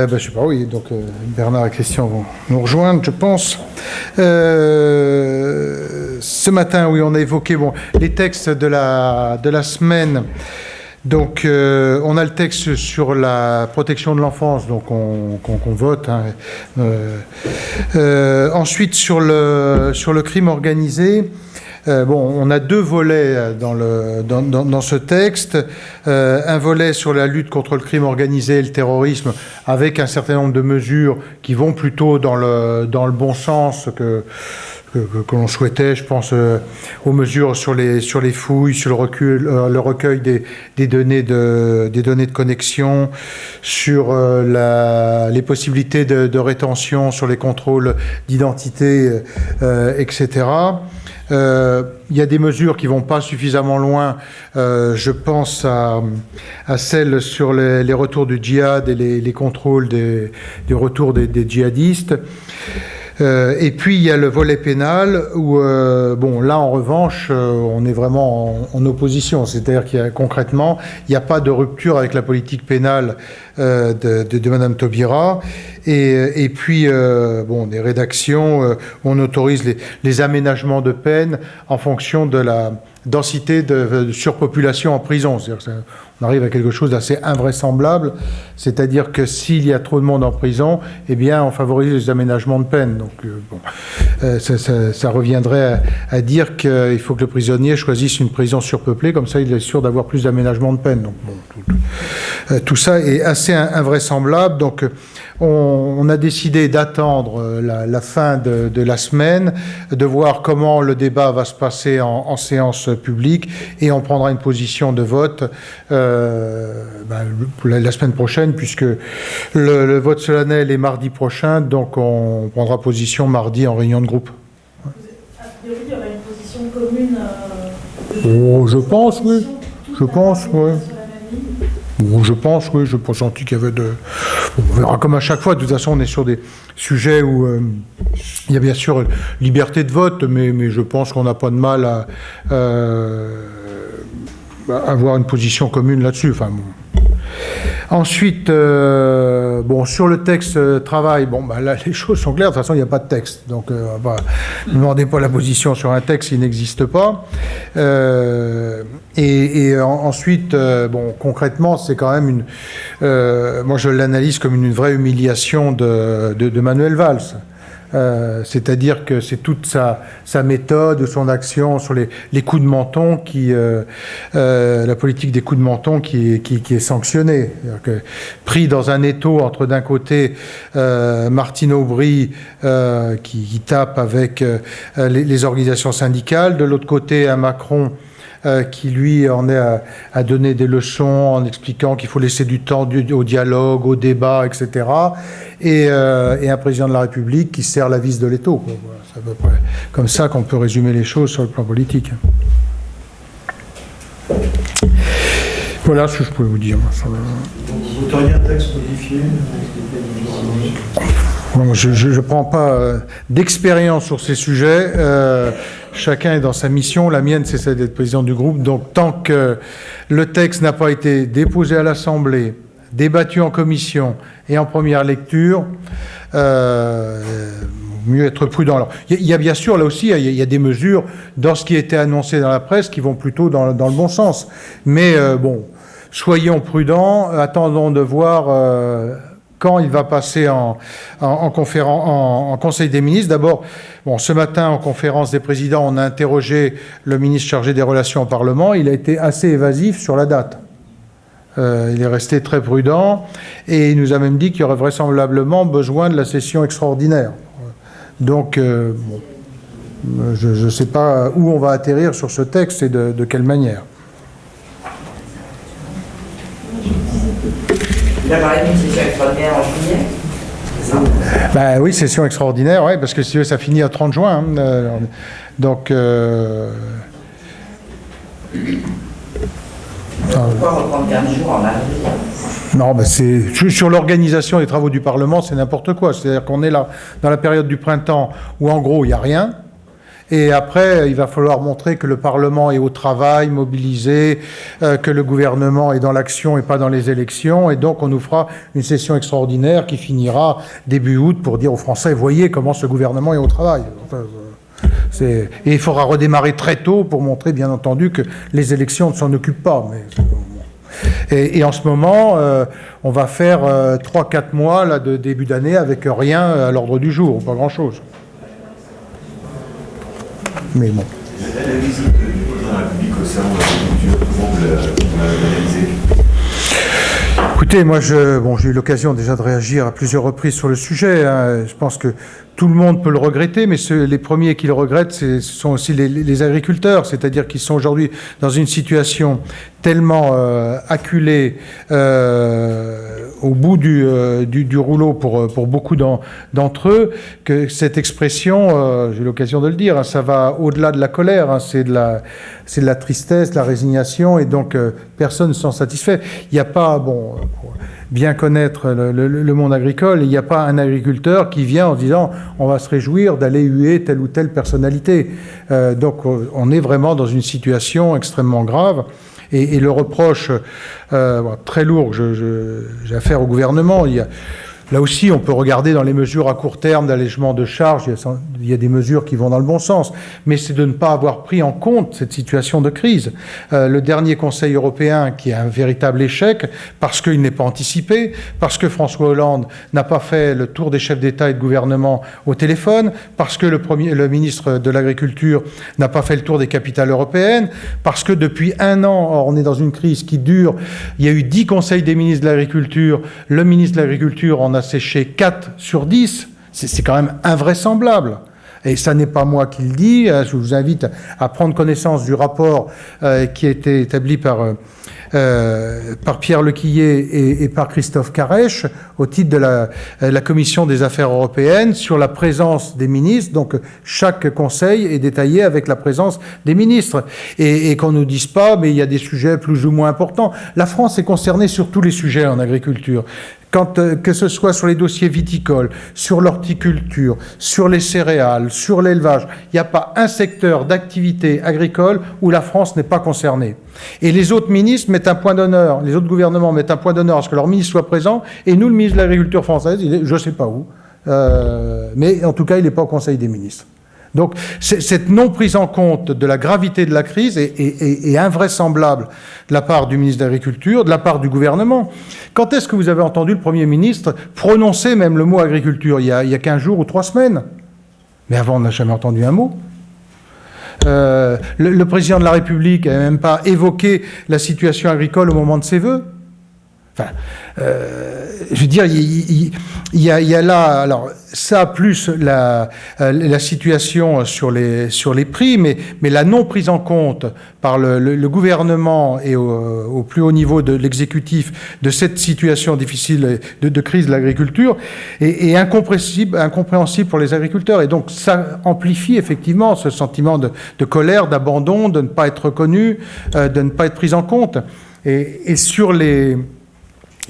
je ne sais pas, oui, donc Bernard et Christian vont nous rejoindre, je pense. Ce matin, oui, on a évoqué les textes de la semaine. Donc, on a le texte sur la protection de l'enfance, donc qu'on vote. Hein. Ensuite, sur le crime organisé, on a deux volets dans ce texte. Un volet sur la lutte contre le crime organisé et le terrorisme, avec un certain nombre de mesures qui vont plutôt dans le bon sens que l'on souhaitait. Je pense aux mesures sur les fouilles, sur le recueil des données de connexion, sur les possibilités de rétention, sur les contrôles d'identité, etc. Il y a des mesures qui ne vont pas suffisamment loin. Je pense à celles sur les retours du djihad et les contrôles du retour des djihadistes. Et puis il y a le volet pénal où, là en revanche, on est vraiment en opposition. C'est-à-dire concrètement, il n'y a pas de rupture avec la politique pénale de Madame Taubira. Et puis, des rédactions, on autorise les aménagements de peine en fonction de la densité de surpopulation en prison. C'est-à-dire on arrive à quelque chose d'assez invraisemblable, c'est-à-dire que s'il y a trop de monde en prison, eh bien, on favorise les aménagements de peine. Donc, ça reviendrait à dire qu'il faut que le prisonnier choisisse une prison surpeuplée, comme ça, il est sûr d'avoir plus d'aménagements de peine. Donc, tout ça est assez invraisemblable. Donc, on a décidé d'attendre la fin de la semaine, de voir comment le débat va se passer en séance publique, et on prendra une position de vote la semaine prochaine, puisque le vote solennel est mardi prochain, donc on prendra position mardi en réunion de groupe. A priori, il y aurait une position commune. Je pense, oui. Je pense, oui. Je pense, oui. Je n'ai pas senti qu'il y avait de... on verra comme à chaque fois. De toute façon, on est sur des sujets où il y a bien sûr liberté de vote, mais je pense qu'on n'a pas de mal à avoir une position commune là-dessus. Enfin, bon. Ensuite, sur le texte travail, là, les choses sont claires. De toute façon, il n'y a pas de texte. Donc, ne demandez pas la position sur un texte qui n'existe pas. Ensuite, concrètement, c'est quand même moi, je l'analyse comme une vraie humiliation de Manuel Valls. C'est-à-dire que c'est toute sa méthode, son action sur les coups de menton, la politique des coups de menton qui est sanctionnée. Pris dans un étau entre d'un côté Martine Aubry qui tape avec les organisations syndicales, de l'autre côté un Macron qui lui en est à donner des leçons en expliquant qu'il faut laisser du temps au dialogue, au débat, etc. Et un président de la République qui serre la vis de l'étau. C'est à peu près comme ça qu'on peut résumer les choses sur le plan politique. Voilà ce que je pouvais vous dire. Vous voteriez un texte modifié? Je ne prends pas d'expérience sur ces sujets. Chacun est dans sa mission. La mienne, c'est celle d'être président du groupe. Donc, tant que le texte n'a pas été déposé à l'Assemblée, débattu en commission et en première lecture, mieux être prudent. Alors, il y a bien sûr, là aussi, il y a des mesures dans ce qui a été annoncé dans la presse qui vont plutôt dans le bon sens. Mais soyons prudents, attendons de voir quand il va passer en Conseil des ministres. D'abord, ce matin, en conférence des présidents, on a interrogé le ministre chargé des Relations au Parlement. Il a été assez évasif sur la date. Il est resté très prudent et il nous a même dit qu'il y aurait vraisemblablement besoin de la session extraordinaire. Donc, je ne sais pas où on va atterrir sur ce texte et de quelle manière. Il a parlé d'une session extraordinaire en juillet, c'est ça? Oui, session extraordinaire, oui, parce que si ça finit à 30 juin. Donc... Pourquoi reprendre 15 jours en avril? Non, c'est sur l'organisation des travaux du Parlement, c'est n'importe quoi. C'est-à-dire qu'on est là dans la période du printemps où, en gros, il n'y a rien. Et après, il va falloir montrer que le Parlement est au travail, mobilisé, que le gouvernement est dans l'action et pas dans les élections. Et donc, on nous fera une session extraordinaire qui finira début août pour dire aux Français, voyez comment ce gouvernement est au travail. Enfin, et il faudra redémarrer très tôt pour montrer, bien entendu, que les élections ne s'en occupent pas. Et en ce moment, on va faire 3-4 mois là, de début d'année avec rien à l'ordre du jour, pas grand-chose. Mais bon. La visite du président de la République au salon de l'agriculture, comment vous l'analysez ? Écoutez, moi, j'ai eu l'occasion déjà de réagir à plusieurs reprises sur le sujet. Hein. Je pense que tout le monde peut le regretter, mais les premiers qui le regrettent, ce sont aussi les agriculteurs, c'est-à-dire qu'ils sont aujourd'hui dans une situation tellement acculée au bout du rouleau pour beaucoup d'entre eux, que cette expression, j'ai eu l'occasion de le dire, hein, ça va au-delà de la colère, hein, c'est de la tristesse, de la résignation, et donc personne ne s'en satisfait. Il n'y a pas, pour bien connaître le monde agricole, il n'y a pas un agriculteur qui vient en disant on va se réjouir d'aller huer telle ou telle personnalité. Donc on est vraiment dans une situation extrêmement grave. Et le reproche très lourd que j'ai à faire au gouvernement, là aussi, on peut regarder dans les mesures à court terme d'allègement de charges, il y a des mesures qui vont dans le bon sens, mais c'est de ne pas avoir pris en compte cette situation de crise. Le dernier Conseil européen, qui est un véritable échec, parce qu'il n'est pas anticipé, parce que François Hollande n'a pas fait le tour des chefs d'État et de gouvernement au téléphone, parce que le ministre de l'Agriculture n'a pas fait le tour des capitales européennes, parce que depuis 1 an, on est dans une crise qui dure, il y a eu 10 conseils des ministres de l'Agriculture, le ministre de l'Agriculture en a séché 4 sur 10, c'est quand même invraisemblable. Et ça n'est pas moi qui le dis, je vous invite à prendre connaissance du rapport qui a été établi par Pierre Lequillet et par Christophe Carèche au titre de la Commission des Affaires européennes sur la présence des ministres. Donc chaque conseil est détaillé avec la présence des ministres. Et qu'on ne nous dise pas, mais il y a des sujets plus ou moins importants. La France est concernée sur tous les sujets en agriculture. Que ce soit sur les dossiers viticoles, sur l'horticulture, sur les céréales, sur l'élevage, il n'y a pas un secteur d'activité agricole où la France n'est pas concernée. Et les autres ministres mettent un point d'honneur, les autres gouvernements mettent un point d'honneur à ce que leur ministre soit présent, et nous, le ministre de l'Agriculture française, il est, je ne sais pas où, mais en tout cas, il n'est pas au Conseil des ministres. Donc, cette non prise en compte de la gravité de la crise est invraisemblable de la part du ministre de l'Agriculture, de la part du gouvernement. Quand est-ce que vous avez entendu le Premier ministre prononcer même le mot agriculture ? Il y a 15 jours ou 3 semaines. Mais avant, on n'a jamais entendu un mot. Le président de la République n'a même pas évoqué la situation agricole au moment de ses vœux. Enfin, je veux dire, il y a là, alors ça plus la situation sur les prix, mais la non prise en compte par le gouvernement et au plus haut niveau de l'exécutif de cette situation difficile de crise de l'agriculture est incompréhensible pour les agriculteurs. Et donc ça amplifie effectivement ce sentiment de colère, d'abandon, de ne pas être reconnu, de ne pas être pris en compte. Et sur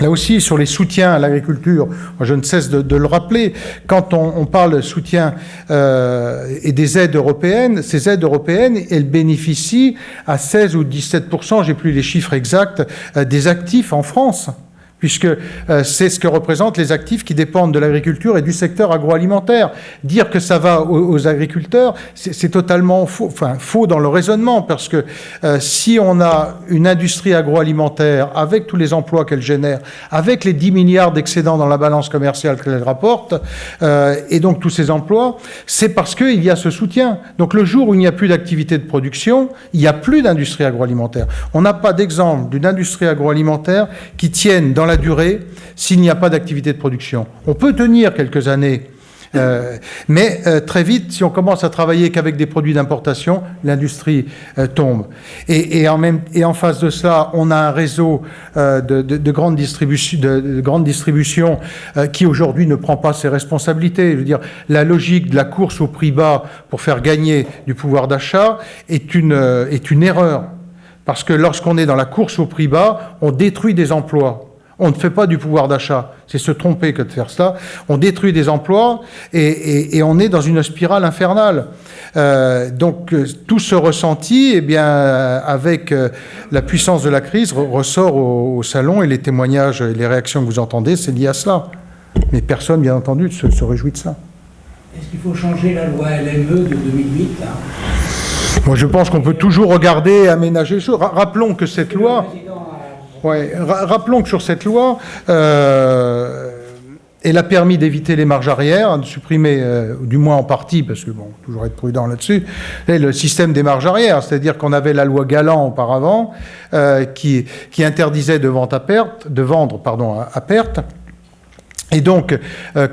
là aussi, sur les soutiens à l'agriculture, je ne cesse de le rappeler, quand on parle de soutien et des aides européennes, ces aides européennes, elles bénéficient à 16 ou 17%, j'ai plus les chiffres exacts, des actifs en France, puisque c'est ce que représentent les actifs qui dépendent de l'agriculture et du secteur agroalimentaire. Dire que ça va aux agriculteurs, c'est totalement faux, faux dans le raisonnement, parce que si on a une industrie agroalimentaire avec tous les emplois qu'elle génère, avec les 10 milliards d'excédents dans la balance commerciale qu'elle rapporte, et donc tous ces emplois, c'est parce qu'il y a ce soutien. Donc le jour où il n'y a plus d'activité de production, il n'y a plus d'industrie agroalimentaire. On n'a pas d'exemple d'une industrie agroalimentaire qui tienne dans la durée s'il n'y a pas d'activité de production. On peut tenir quelques années, mais très vite, si on commence à travailler qu'avec des produits d'importation, l'industrie tombe. Et en face de ça, on a un réseau de grande distribution qui aujourd'hui ne prend pas ses responsabilités. Je veux dire, la logique de la course au prix bas pour faire gagner du pouvoir d'achat est une erreur. Parce que lorsqu'on est dans la course au prix bas, on détruit des emplois. On ne fait pas du pouvoir d'achat. C'est se tromper que de faire cela. On détruit des emplois et on est dans une spirale infernale. Donc tout ce ressenti, eh bien, avec la puissance de la crise, ressort au salon, et les témoignages et les réactions que vous entendez, c'est lié à cela. Mais personne, bien entendu, ne se réjouit de ça. Est-ce qu'il faut changer la loi LME de 2008 là ? Moi, je pense qu'on peut toujours regarder et aménager les choses. Rappelons que cette loi... rappelons que sur cette loi, elle a permis d'éviter les marges arrière, de supprimer, du moins en partie, parce que bon, toujours être prudent là-dessus, le système des marges arrière, c'est-à-dire qu'on avait la loi Galland auparavant, qui interdisait de vendre à perte. Et donc,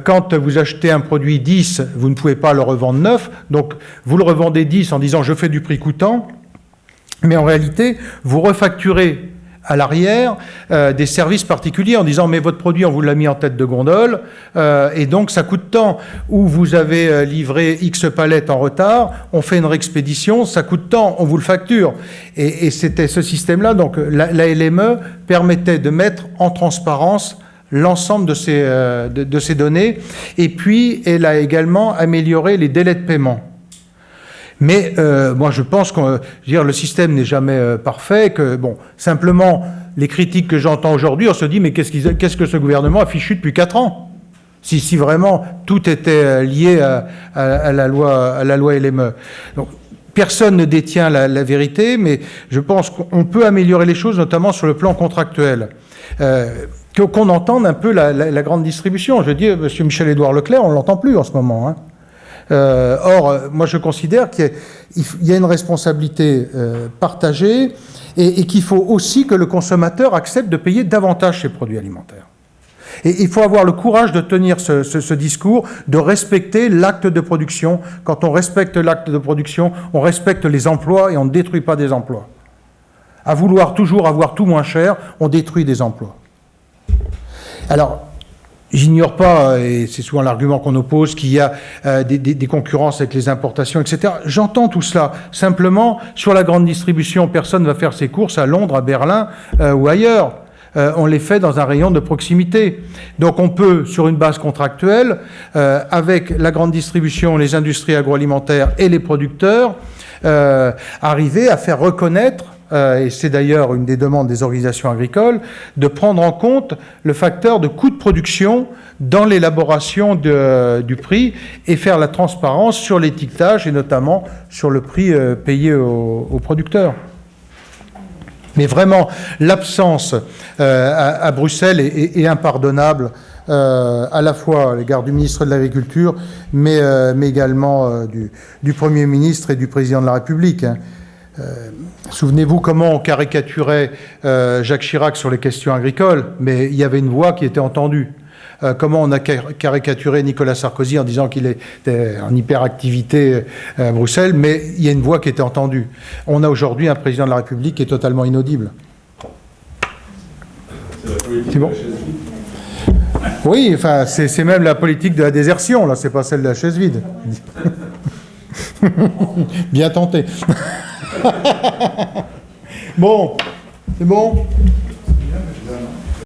quand vous achetez un produit 10, vous ne pouvez pas le revendre 9, donc vous le revendez 10 en disant « je fais du prix coûtant », mais en réalité, vous refacturez à l'arrière des services particuliers en disant « mais votre produit, on vous l'a mis en tête de gondole, et donc ça coûte tant. Ou vous avez livré X palettes en retard, on fait une réexpédition, ça coûte tant, on vous le facture. » Et c'était ce système-là, donc la LME permettait de mettre en transparence l'ensemble de ces données, et puis elle a également amélioré les délais de paiement. Mais moi je pense que le système n'est jamais parfait, que bon, simplement les critiques que j'entends aujourd'hui, on se dit mais qu'est-ce que ce gouvernement a fichu depuis 4 ans ? Si vraiment tout était lié à la loi LME. Donc, personne ne détient la vérité, mais je pense qu'on peut améliorer les choses, notamment sur le plan contractuel. Qu'on entende un peu la grande distribution. Je veux dire, M. Michel-Édouard Leclerc, on ne l'entend plus en ce moment. Hein. Or, moi je considère qu'il y a une responsabilité partagée et qu'il faut aussi que le consommateur accepte de payer davantage ses produits alimentaires. Et il faut avoir le courage de tenir ce discours, de respecter l'acte de production. Quand on respecte l'acte de production, on respecte les emplois et on ne détruit pas des emplois. À vouloir toujours avoir tout moins cher, on détruit des emplois. Alors, j'ignore pas, et c'est souvent l'argument qu'on oppose, qu'il y a des concurrences avec les importations, etc. J'entends tout cela. Simplement, sur la grande distribution, personne ne va faire ses courses à Londres, à Berlin ou ailleurs. On les fait dans un rayon de proximité. Donc on peut, sur une base contractuelle, avec la grande distribution, les industries agroalimentaires et les producteurs, arriver à faire reconnaître, et c'est d'ailleurs une des demandes des organisations agricoles, de prendre en compte le facteur de coût de production dans l'élaboration du prix et faire la transparence sur l'étiquetage et notamment sur le prix payé aux producteurs. Mais vraiment, l'absence à Bruxelles est impardonnable, à la fois à l'égard du ministre de l'Agriculture, mais également du Premier ministre et du Président de la République. Hein. Souvenez-vous comment on caricaturait Jacques Chirac sur les questions agricoles, mais il y avait une voix qui était entendue. Comment on a caricaturé Nicolas Sarkozy en disant qu'il était en hyperactivité à Bruxelles, mais il y a une voix qui était entendue. On a aujourd'hui un président de la République qui est totalement inaudible. C'est bon ? Oui, enfin, c'est même la politique de la désertion, là, c'est pas celle de la chaise vide. Bien tenté. Bon, c'est bon ?